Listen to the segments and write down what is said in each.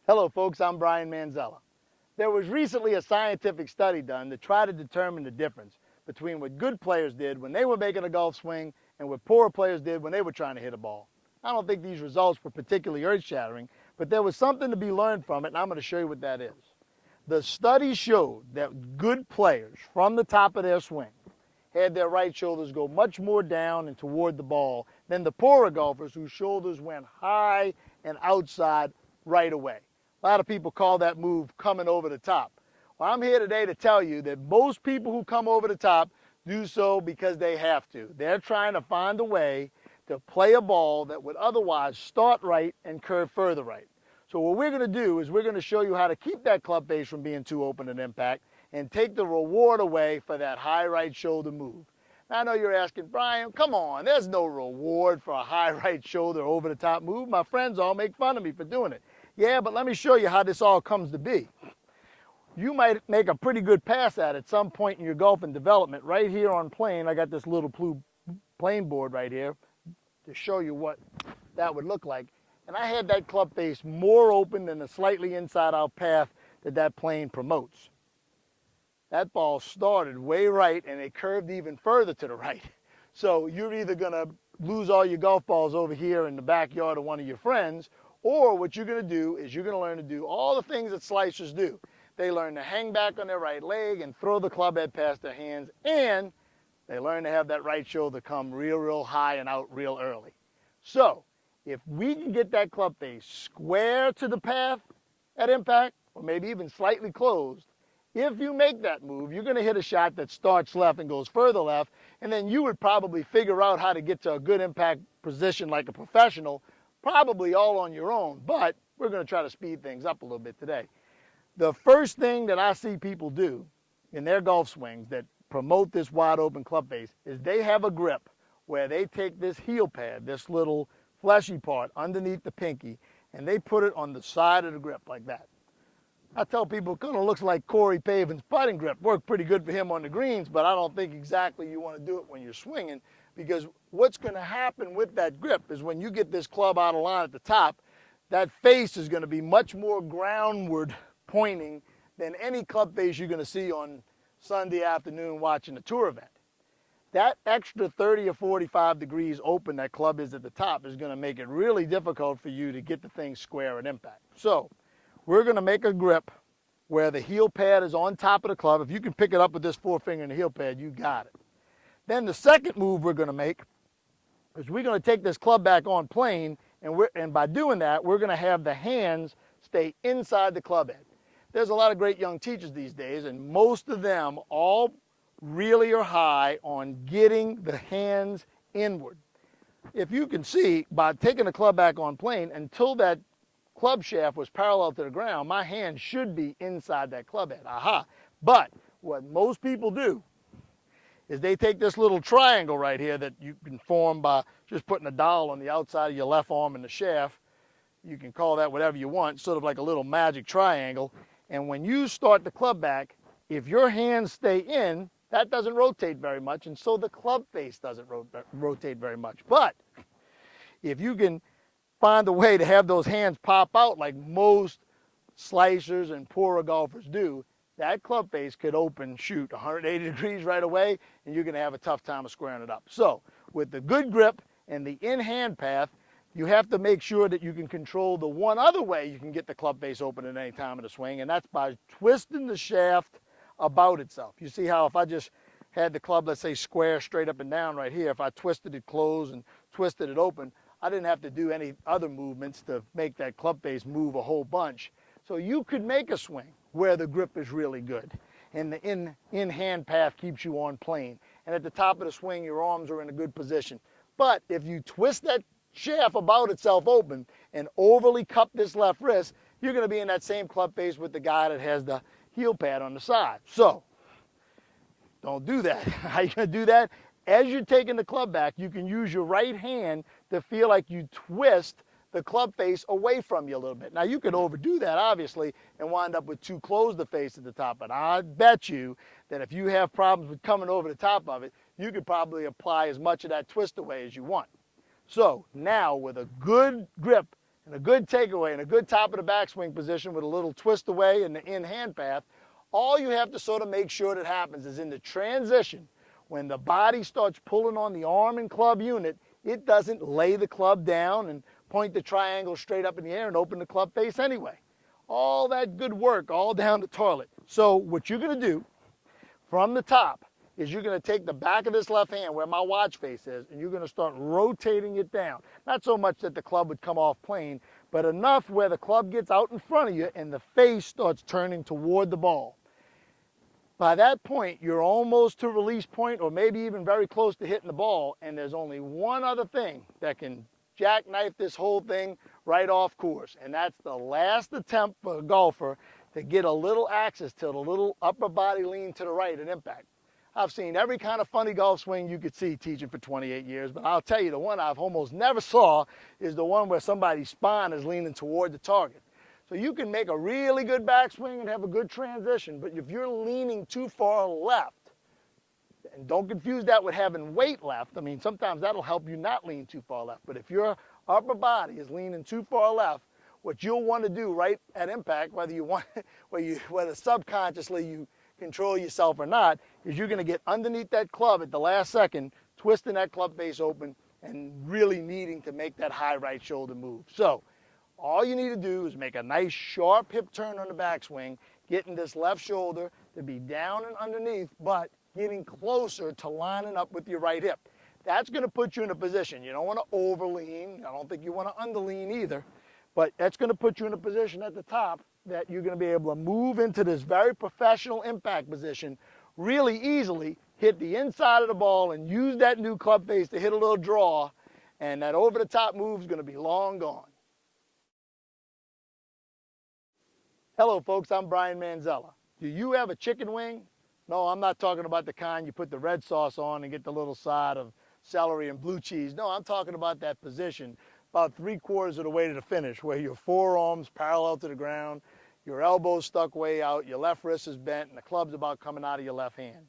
Hello folks, I'm Brian Manzella. There was recently a scientific study done to try to determine the difference between what good players did when they were making a golf swing and what poor players did when they were trying to hit a ball. I don't think these results were particularly earth-shattering, but there was something to be learned from it, and I'm going to show you what that is. The study showed that good players from the top of their swing had their right shoulders go much more down and toward the ball than the poorer golfers whose shoulders went high and outside right away. A lot of people call that move coming over the top. Well, I'm here today to tell you that most people who come over the top do so because they have to. They're trying to find a way to play a ball that would otherwise start right and curve further right. So what we're going to do is we're going to show you how to keep that club face from being too open at impact and take the reward away for that high right shoulder move. Now, I know you're asking, Brian, come on, there's no reward for a high right shoulder over the top move. My friends all make fun of me for doing it. Yeah, but let me show you how this all comes to be. You might make a pretty good pass at some point in your golfing development. Right here on plane, I got this little plane board right here to show you what that would look like. And I had that club face more open than the slightly inside out path that plane promotes. That ball started way right and it curved even further to the right. So you're either going to lose all your golf balls over here in the backyard of one of your friends, or what you're going to do is you're going to learn to do all the things that slicers do. They learn to hang back on their right leg and throw the club head past their hands, and they learn to have that right shoulder come real high and out real early. So if we can get that club face square to the path at impact, or maybe even slightly closed, if you make that move, you're going to hit a shot that starts left and goes further left, and then you would probably figure out how to get to a good impact position like a professional, probably all on your own, but we're going to try to speed things up a little bit today. The first thing that I see people do in their golf swings that promote this wide open club face is they have a grip where they take this heel pad, this little fleshy part underneath the pinky, and they put it on the side of the grip like that. I tell people it kind of looks like Corey Pavin's putting grip. Worked pretty good for him on the greens, but I don't think exactly you want to do it when you're swinging, because what's going to happen with that grip is when you get this club out of line at the top, that face is going to be much more groundward pointing than any club face you're going to see on Sunday afternoon watching a tour event. That extra 30 or 45 degrees open that club is at the top is going to make it really difficult for you to get the thing square at impact. So we're going to make a grip where the heel pad is on top of the club. If you can pick it up with this forefinger and the heel pad, you got it. Then the second move we're going to make is we're going to take this club back on plane, and by doing that, we're going to have the hands stay inside the club head. There's a lot of great young teachers these days, and most of them all really are high on getting the hands inward. If you can see, by taking the club back on plane, until that club shaft was parallel to the ground, my hand should be inside that club head. Aha! But what most people do is they take this little triangle right here that you can form by just putting a dowel on the outside of your left arm and the shaft. You can call that whatever you want, sort of like a little magic triangle. And when you start the club back, if your hands stay in, that doesn't rotate very much, and so the club face doesn't rotate very much. But if you can find a way to have those hands pop out like most slicers and poorer golfers do, that club face could open, shoot, 180 degrees right away, and you're going to have a tough time of squaring it up. So with the good grip and the in-hand path, you have to make sure that you can control the one other way you can get the club face open at any time of the swing, and that's by twisting the shaft about itself. You see how if I just had the club, let's say, square straight up and down right here, if I twisted it closed and twisted it open, I didn't have to do any other movements to make that club face move a whole bunch. So you could make a swing where the grip is really good and the in-hand path keeps you on plane. And at the top of the swing, your arms are in a good position. But if you twist that shaft about itself open and overly cup this left wrist, you're going to be in that same club face with the guy that has the heel pad on the side. So don't do that. How are you going to do that? As you're taking the club back, you can use your right hand to feel like you twist the club face away from you a little bit. Now, you could overdo that, obviously, and wind up with too close the face at the top, but I bet you that if you have problems with coming over the top of it, you could probably apply as much of that twist away as you want. So now, with a good grip And a good takeaway and a good top of the backswing position with a little twist away and the in hand path, all you have to sort of make sure that happens is in the transition, when the body starts pulling on the arm and club unit, it doesn't lay the club down and point the triangle straight up in the air and open the club face anyway. All that good work all down the toilet. So what you're going to do from the top is you're going to take the back of this left hand where my watch face is, and you're going to start rotating it down. Not so much that the club would come off plane, but enough where the club gets out in front of you and the face starts turning toward the ball. By that point, you're almost to release point or maybe even very close to hitting the ball, and there's only one other thing that can jackknife this whole thing right off course, and that's the last attempt for a golfer to get a little axis tilt, a little upper body lean to the right at impact. I've seen every kind of funny golf swing you could see teaching for 28 years, but I'll tell you, the one I've almost never saw is the one where somebody's spine is leaning toward the target. So you can make a really good backswing and have a good transition, but if you're leaning too far left, and don't confuse that with having weight left. I mean, sometimes that'll help you not lean too far left, but if your upper body is leaning too far left, what you'll want to do right at impact, whether subconsciously you control yourself or not, is you're going to get underneath that club at the last second, twisting that club face open and really needing to make that high right shoulder move. So all you need to do is make a nice sharp hip turn on the backswing, getting this left shoulder to be down and underneath, but getting closer to lining up with your right hip. That's going to put you in a position. You don't want to overlean. I don't think you want to underlean either. But that's going to put you in a position at the top that you're going to be able to move into this very professional impact position really easily, hit the inside of the ball, and use that new club face to hit a little draw, and that over-the-top move is going to be long gone. Hello, folks. I'm Brian Manzella. Do you have a chicken wing? No, I'm not talking about the kind you put the red sauce on and get the little side of celery and blue cheese. No, I'm talking about that position about 3/4 of the way to the finish, where your forearms parallel to the ground, your elbows stuck way out, your left wrist is bent, and the club's about coming out of your left hand.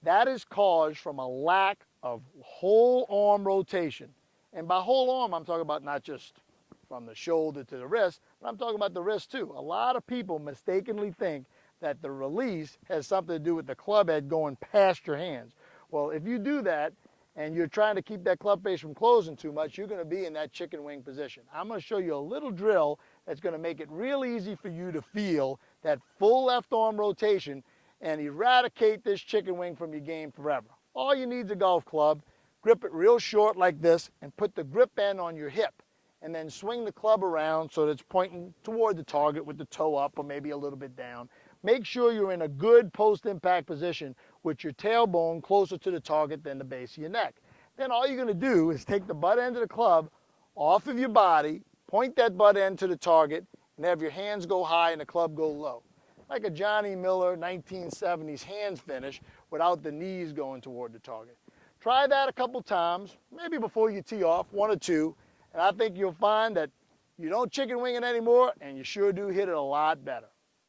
That is caused from a lack of whole arm rotation. And by whole arm, I'm talking about not just from the shoulder to the wrist, but I'm talking about the wrist too. A lot of people mistakenly think that the release has something to do with the club head going past your hands. Well, if you do that and you're trying to keep that club face from closing too much, you're going to be in that chicken wing position. I'm going to show you a little drill that's going to make it real easy for you to feel that full left arm rotation and eradicate this chicken wing from your game forever. All you need is a golf club. Grip it real short like this and put the grip end on your hip, and then swing the club around so that it's pointing toward the target with the toe up or maybe a little bit down. Make sure you're in a good post-impact position with your tailbone closer to the target than the base of your neck. Then all you're going to do is take the butt end of the club off of your body, point that butt end to the target, and have your hands go high and the club go low. Like a Johnny Miller 1970s hands finish without the knees going toward the target. Try that a couple times, maybe before you tee off, 1 or 2, and I think you'll find that you don't chicken wing it anymore and you sure do hit it a lot better.